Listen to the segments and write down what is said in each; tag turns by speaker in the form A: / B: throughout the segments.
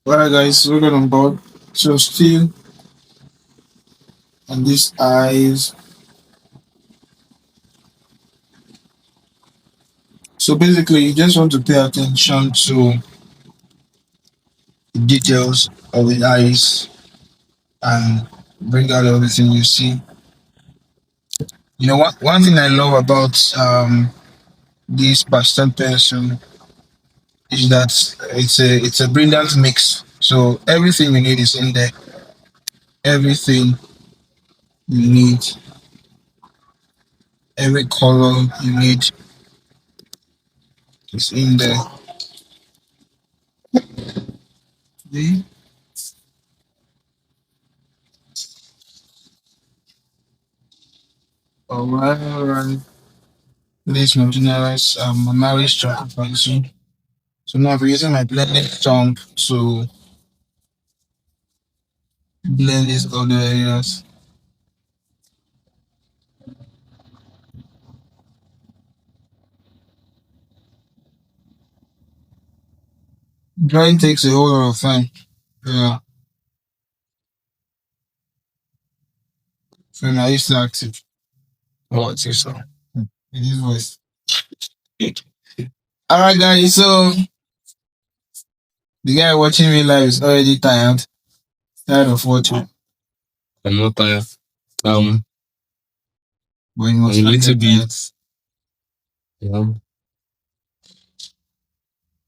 A: Alright, guys, we're on board. So, still on these eyes. So, basically, you just want to pay attention to the details of the eyes and bring out everything you see. One thing I love about this pastel pencil is that it's a brilliant mix. So, everything you need is in there. Everything you need, every color you need is in there. See? Alright. This continuous marriage chocolate pencil. So now I'm using my blending tongue to blend these other areas. Drawing takes a whole lot of time. Yeah. So now it's active. Oh, it's so. It is voice. Alright guys, so the guy watching me live is already tired. Tired of watching. I'm not tired. But you must a little bit. Yeah.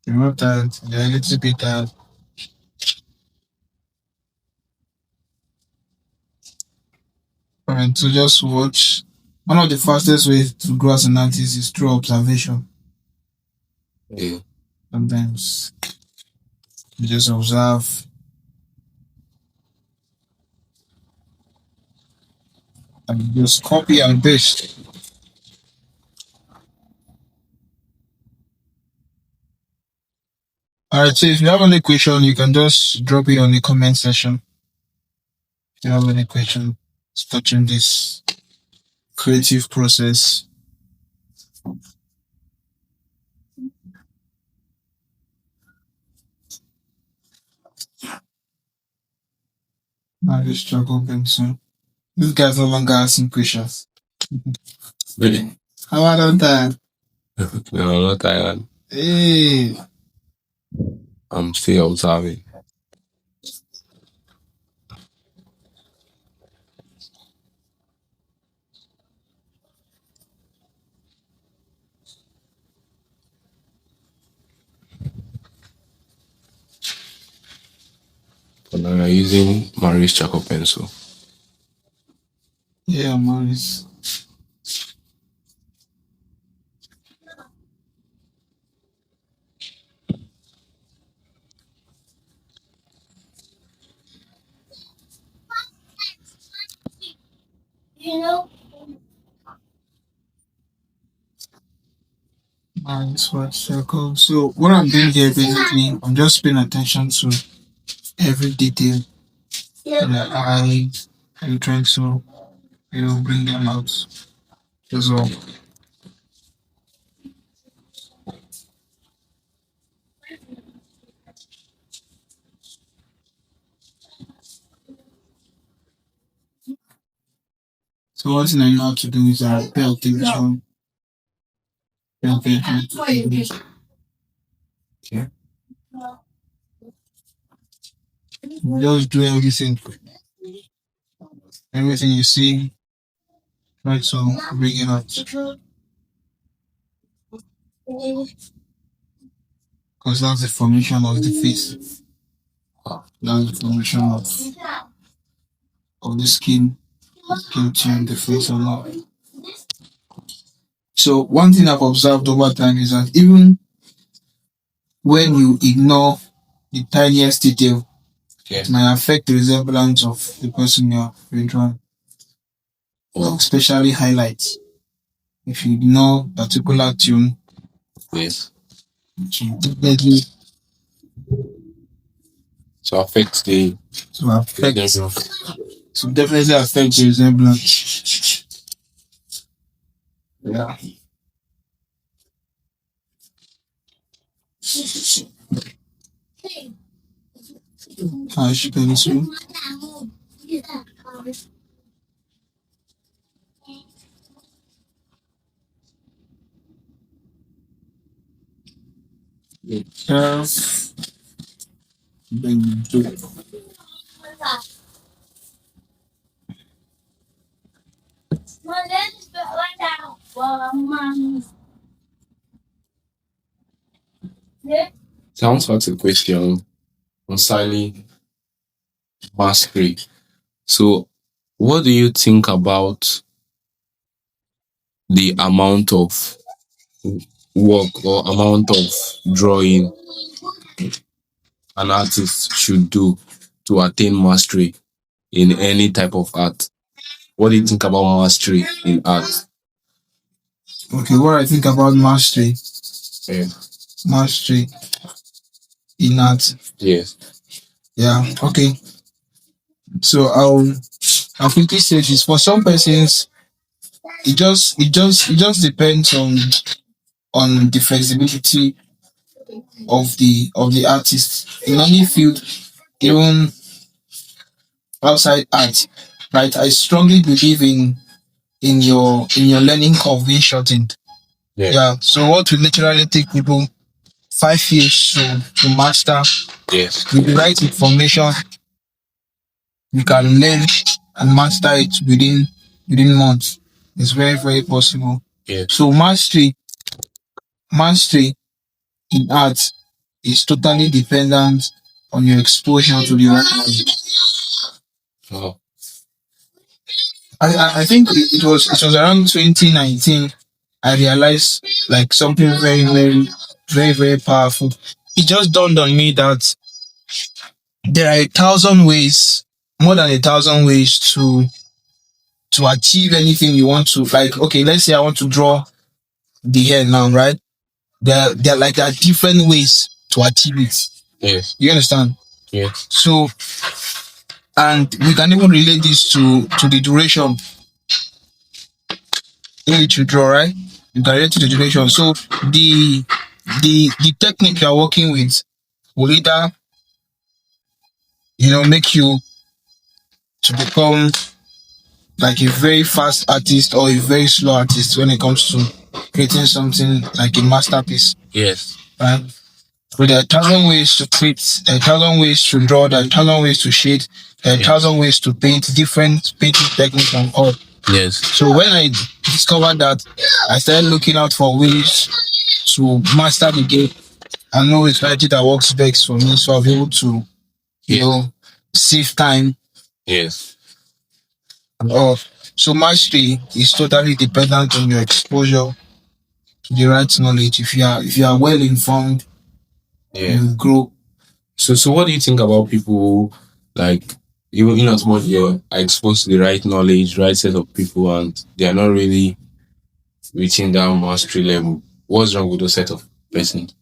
A: You're not tired. You're a little bit tired. Alright, so just watch. One of the fastest ways to grow as an artist is through observation. Yeah. Sometimes you just observe and just copy and paste. Alright, so if you have any question, you can just drop it on the comment section. If you have any question touching this creative process. I just struggle pencil. This guy's no longer asking questions. Really? How about that? No, I'm not tired. Hey. I'm still observing. But now you're using Maurice charcoal pencil. Yeah, Maurice. Maurice what circle. So what I'm doing here basically, I'm just paying attention to every detail that I'm trying to, bring them out as well. So one thing I know how to do is pay attention. Pay attention to everything. Okay. Just do everything. Everything you see, try to bring it out. Because that's the formation of the face. That's the formation of the skin tone, the face or not. So one thing I've observed over time is that even when you ignore the tiniest detail, it might affect the resemblance of the person you're drawing. Especially highlights. If you ignore particular tune, yes, definitely to affect the to affect to definitely affect the resemblance. Yeah. Harsh pencil. Curve. Then do.
B: So I want to ask a question concerning mastery. So, what do you think about the amount of work or amount of drawing an artist should do to attain mastery in any type of art? What do you think about mastery in art?
A: Okay, what I think about mastery.
B: Yeah.
A: Mastery in art.
B: Yes.
A: Yeah. Okay. So I'll quickly say this. For some persons, it just depends on the flexibility of the artist in any field, even outside art. Right. I strongly believe in your learning curve being shortened.
B: Yeah.
A: Yeah. So what will literally take people 5 years to master
B: Yes.
A: with the right information, you can learn and master it within months. It's very, very possible.
B: Yes.
A: So mastery in art is totally dependent on your exposure to the right knowledge.
B: Oh.
A: I think it was around 2019 I realized like something very, very, very, very powerful. It just dawned on me that there are 1,000 ways, more than 1,000 ways to achieve anything you want to. Like, okay, let's say I want to draw the hair now, right? There are different ways to achieve it.
B: Yes.
A: You understand?
B: Yes.
A: So, and we can even relate this to the duration in which you draw, right? You can relate to the duration. So the technique you're working with will either make you to become like a very fast artist or a very slow artist when it comes to creating something like a masterpiece.
B: Yes.
A: Right? So there are 1,000 ways to create, there are 1,000 ways to draw, there are 1,000 ways to shade, there are 1,000 ways to paint, different painting techniques and all.
B: Yes.
A: So when I discovered that, I started looking out for ways to master the game. I know a strategy that works best for me, so I'll be able to, save time
B: Yes.
A: and all. So mastery is totally dependent on your exposure to the right knowledge. If you are well informed,
B: Yeah.
A: you grow.
B: So what do you think about people like even in as much they are exposed to the right knowledge, right set of people, and they are not really reaching that mastery level? What's wrong with those set of persons?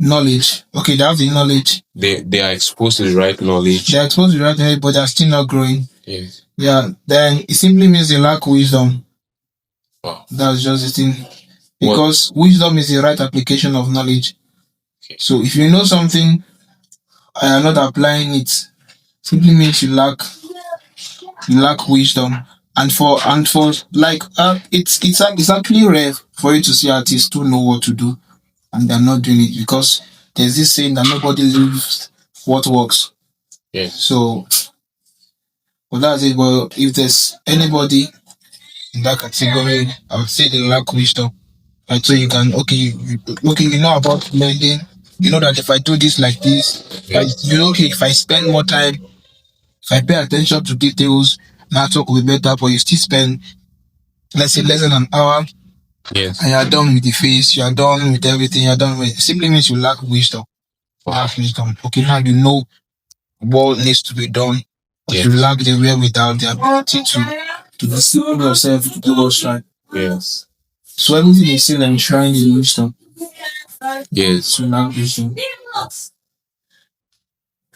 A: Knowledge. Okay, they have the knowledge.
B: They are exposed to the right knowledge.
A: They are exposed to the right knowledge, but they are still not growing.
B: Yes.
A: Yeah, then it simply means they lack wisdom.
B: Wow.
A: That's just the thing. Because wisdom is the right application of knowledge.
B: Okay.
A: So if you know something and you're not applying it, simply means you lack wisdom. And for like it's actually rare for you to see artists who know what to do and they're not doing it, because there's this saying that nobody lives what works.
B: Yeah.
A: So well, that's it. But if there's anybody in that category, I would say they lack wisdom. Like, so you can you know about blending. You know that if I do this like this,
B: Yeah.
A: if I spend more time, if I pay attention to details, my talk will be better. But you still spend, let's say, less than an hour,
B: Yes.
A: and you're done with the face, you're done with everything, you're done with it. Simply means you lack wisdom. Lack wisdom. Okay, now you know what needs to be done, but
B: Yes.
A: you lack the wherewithal, the ability to discipline yourself to do what's right.
B: Yes.
A: So everything is still enshrined in wisdom.
B: Yes.
A: So now wisdom.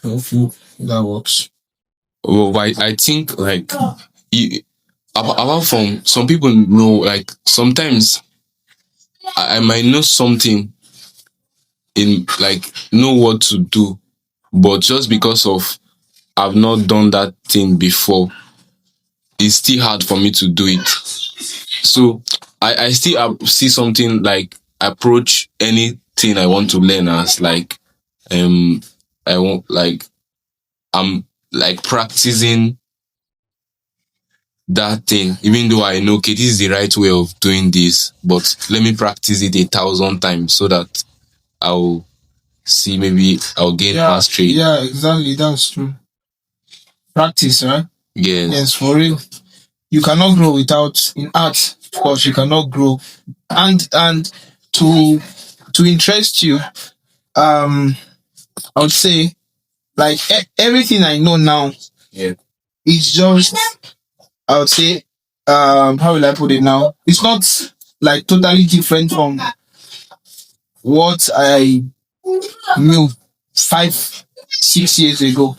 A: Hopefully that works.
B: Well, I think like you, apart from some people know, like sometimes I might know something in like know what to do, but just because of I've not done that thing before, it's still hard for me to do it. So I still see something like approach anything I want to learn as like um I want like I'm like practicing that thing, even though I know okay this is the right way of doing this, but let me practice it 1,000 times so that I'll see maybe I'll gain mastery.
A: Yeah, exactly. That's true. Practice, right?
B: Yes.
A: Yes, for real. You cannot grow without in art. Of course, you cannot grow. And to interest you, I would say like everything I know now.
B: Yeah.
A: It's just I would say how will I put it now? It's not like totally different from what I knew 5 6 years ago.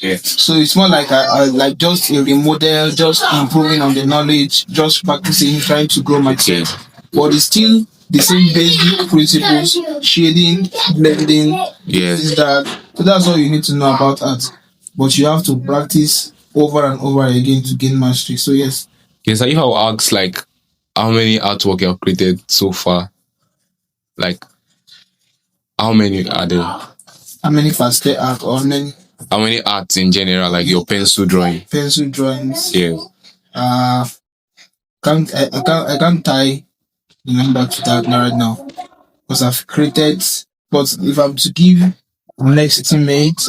B: Yeah.
A: So it's more like I like just a remodel, just improving on the knowledge, just practicing, trying to grow myself. But it's still the same basic principles, shading, blending, this, that. So that's all you need to know about art. But you have to practice over and over again to gain mastery. So yes.
B: Okay, so if I will ask like how many artwork you have created so far, like how many are there?
A: How many pastel art or
B: how many arts in general, like your pencil drawing?
A: Pencil drawings.
B: Yeah.
A: I can't tie the number to that right now because I've created. But if I'm to give an estimate,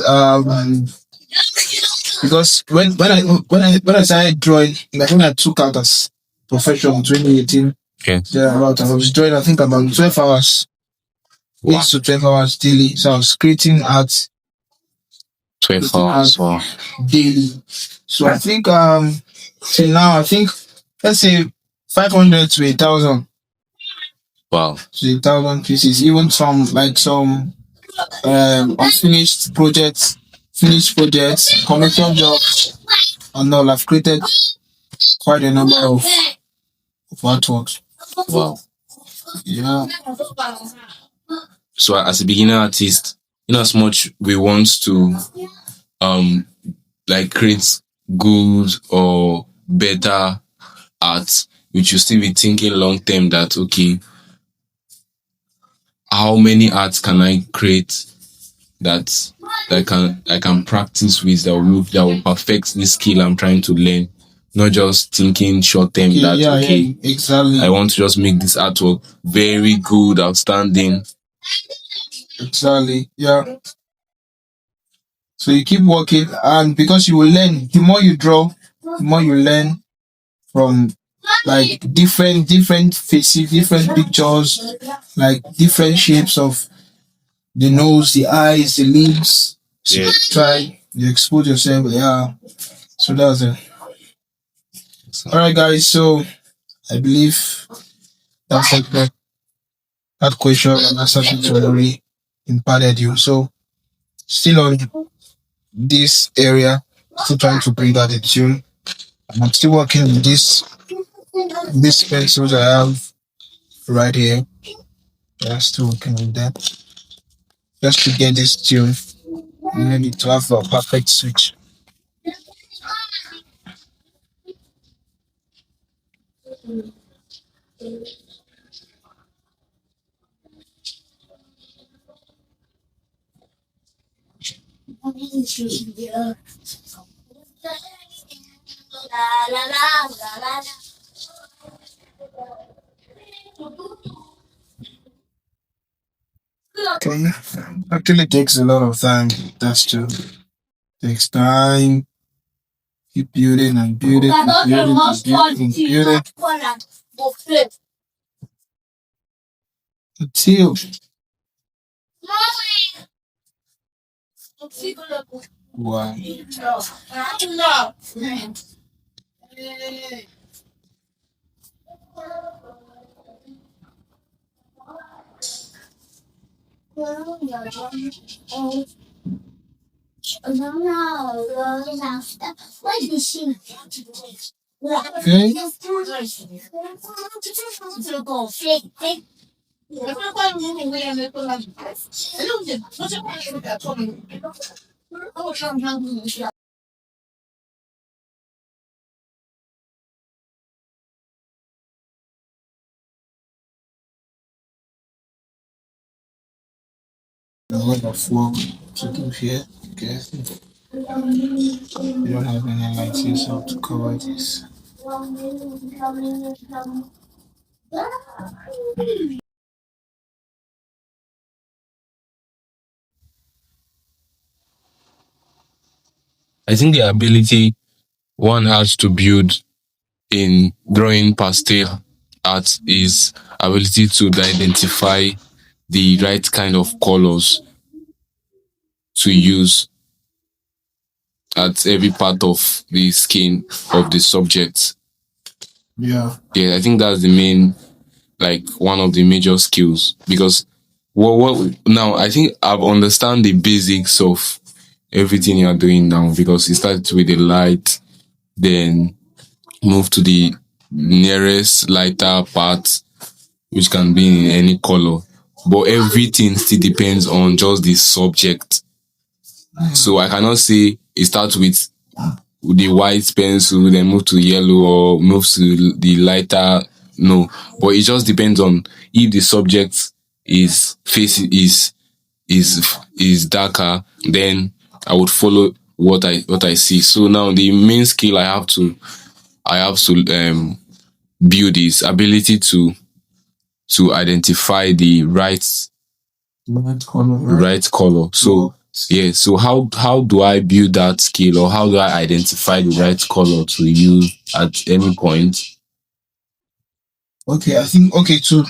A: because when I started drawing, like when I took out as professional in 2018,
B: yeah,
A: I was drawing I think about 12 hours, wow. 8 to 12 hours daily. So I was creating art
B: 12 hours
A: daily. So I think till now I think let's say 500 to 1,000.
B: Wow.
A: To 1,000 pieces. Even some unfinished projects, finished projects, commission jobs, and all. I've created quite a number of artworks.
B: Wow.
A: Yeah.
B: So as a beginner artist, in as much we want to like create good or better art, we should still be thinking long term that okay, how many arts can I create that I can practice with that will perfect this skill I'm trying to learn. Not just thinking short term that okay,
A: exactly.
B: I want to just make this artwork very good, outstanding.
A: Exactly. Yeah. So you keep working, and because you will learn, the more you draw, the more you learn from like different faces, different pictures, like different shapes of the nose, the eyes, the lips. So
B: Yeah.
A: try you expose yourself. Yeah. So that's it. All right, guys. So I believe that's like that question and answer to already imparted you. So still on this area, still trying to bring out a tune. And I'm still working with these pencils I have right here. Yeah, still working with that. Just to get this tune. Maybe to have a perfect switch. Okay. Actually takes a lot of time. That's true. Takes time. Keep building and building and building and building and building. Until wow. Okay. A lot of work to do here. Okay. We don't have any lights here, so to cover this.
B: I think the ability one has to build in drawing pastel art is ability to identify the right kind of colors to use at every part of the skin of the subject.
A: Yeah.
B: Yeah, I think that's the main, like one of the major skills, because what now I think I've understand the basics of everything you're doing now, because it started with the light, then move to the nearest lighter part, which can be in any color. But everything still depends on just the subject. So I cannot say it starts with the white pencil, then move to yellow or move to the lighter. No, but it just depends on if the subject is face is darker, then I would follow what I see. So now the main skill I have to build is ability to identify the right color. So yeah, so how do I build that skill, or how do I identify the right color to use at any point?
A: Okay, I think okay to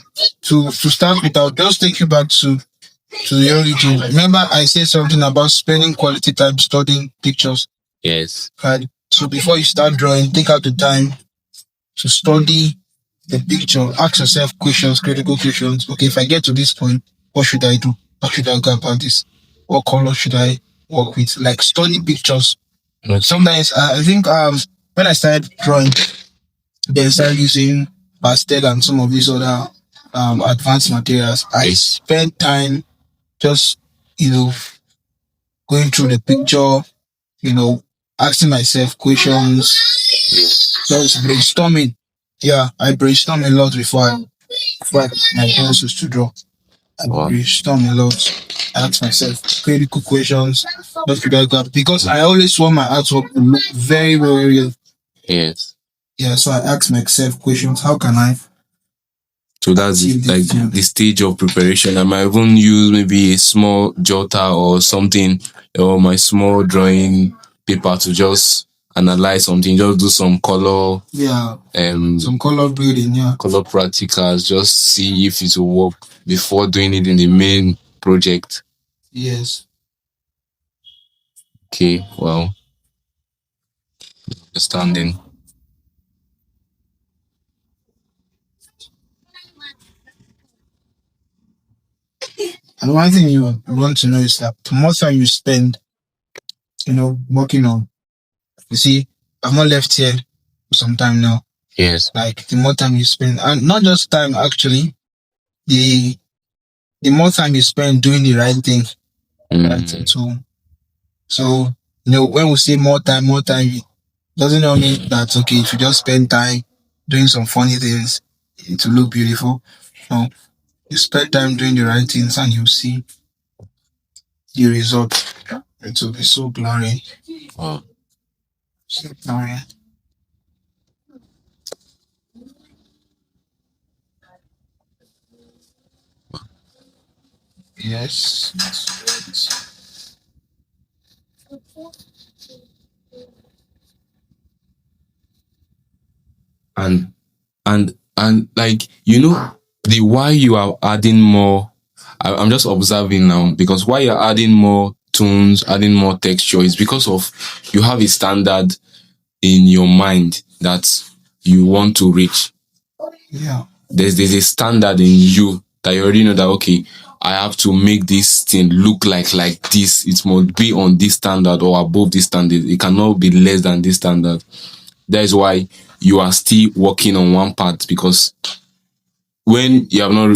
A: start with, I'll just take you back to the origin. Remember, I said something about spending quality time studying pictures.
B: Yes.
A: Right. So before you start drawing, take out the time to study the picture. Ask yourself questions, critical questions. Okay, if I get to this point, what should I do? How should I go about this? What color should I work with? Like study pictures.
B: Okay.
A: Sometimes I think when I started drawing, then started using pastel and some of these other advanced materials. I spent time just going through the picture, asking myself questions, just brainstorming. Yeah, I brainstorm a lot before my pencils to draw. I
B: Wow.
A: brainstorm a lot. I ask myself critical questions. What should I go? Because I always want my artwork to look very, very real.
B: Yes.
A: Yeah, so I ask myself questions. How can I?
B: So that's like the stage of preparation. I might even use maybe a small jotter or something, or my small drawing paper to just analyze something, just do some color,
A: Yeah, some color building. Yeah,
B: color practicals, just see if it will work before doing it in the main project.
A: yes.
B: Okay, well, understanding.
A: And one thing you want to know is that the more time you spend, working on, you see, I'm not left here for some time now.
B: Yes.
A: Like the more time you spend, and not just time actually, the the more time you spend doing the right thing. Right thing too. So when we say more time, it doesn't mean that okay, if you just spend time doing some funny things, it will look beautiful. No, you spend time doing the right things and you see the result. It will be so glorious.
B: Wow.
A: So glorious. Yes.
B: And like the why you are adding more, I'm just observing now, because why you're adding more tones, adding more texture is because of you have a standard in your mind that you want to reach.
A: Yeah.
B: There's a standard in you that you already know that okay, I have to make this thing look like this. It must be on this standard or above this standard. It cannot be less than this standard. That is why you are still working on one part, because when you have not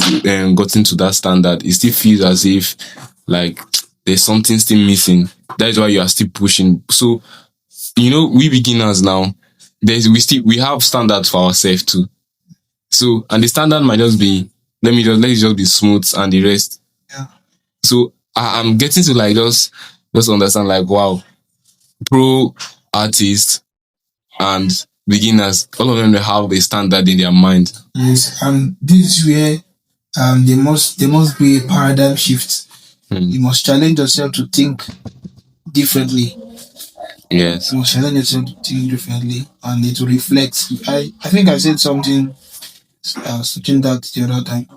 B: gotten to that standard, it still feels as if like there's something still missing. That is why you are still pushing. So we beginners now, we have standards for ourselves too. So, and the standard might just be, let it just be smooth and the rest.
A: Yeah.
B: So I'm getting to like just understand like, wow, pro artists and beginners, all of them, they have a standard in their mind.
A: Yes, and this is where there must be a paradigm shift. You must challenge yourself to think differently.
B: Yes.
A: You must challenge yourself to think differently, and it will reflect. I think I said something switching that the other time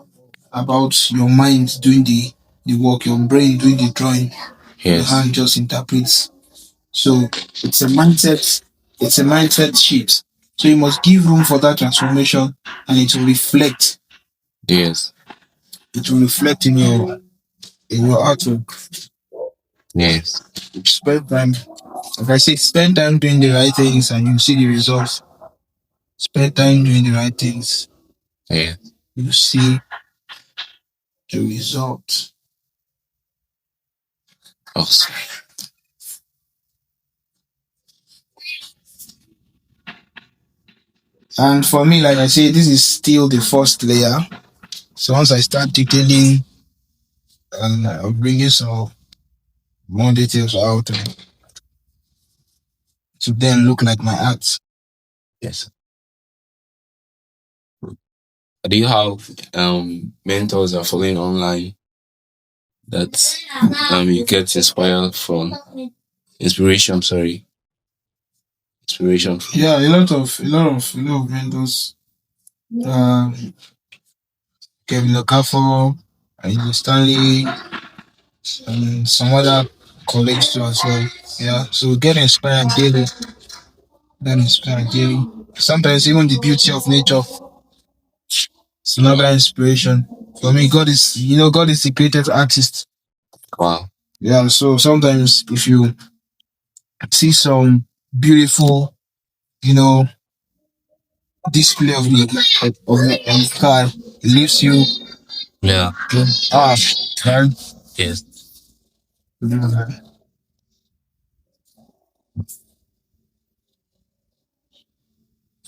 A: about your mind doing the work, your brain doing the drawing, your
B: Yes.
A: hand just interprets. So it's a mindset shift. So you must give room for that transformation, and it will reflect.
B: Yes.
A: It will reflect in your artwork.
B: Yes.
A: Spend time, like I say, spend time doing the right things, and you see the results. Spend time doing the right things,
B: Yeah.
A: you see the result.
B: Awesome.
A: And for me, like I say, this is still the first layer. So once I start detailing and bringing some more details out to then look like my art.
B: Yes. Do you have mentors that are following online that you get inspired from? Inspiration from.
A: Yeah, a lot of mentors. Kevin Okafor, Stanley, and some other colleagues too as well. Yeah, so get inspired daily. Get inspired daily. Sometimes even the beauty of nature is another inspiration. For me, God is the greatest artist.
B: Wow.
A: Yeah, so sometimes if you see some beautiful, display of the sky, it leaves you
B: Yeah.
A: ah, man.
B: Yes.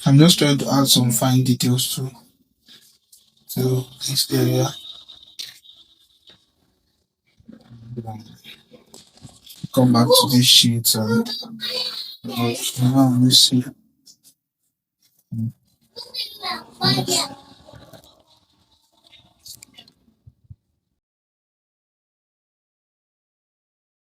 A: I'm just trying to add some fine details to this area. Come back to this sheet and now we see.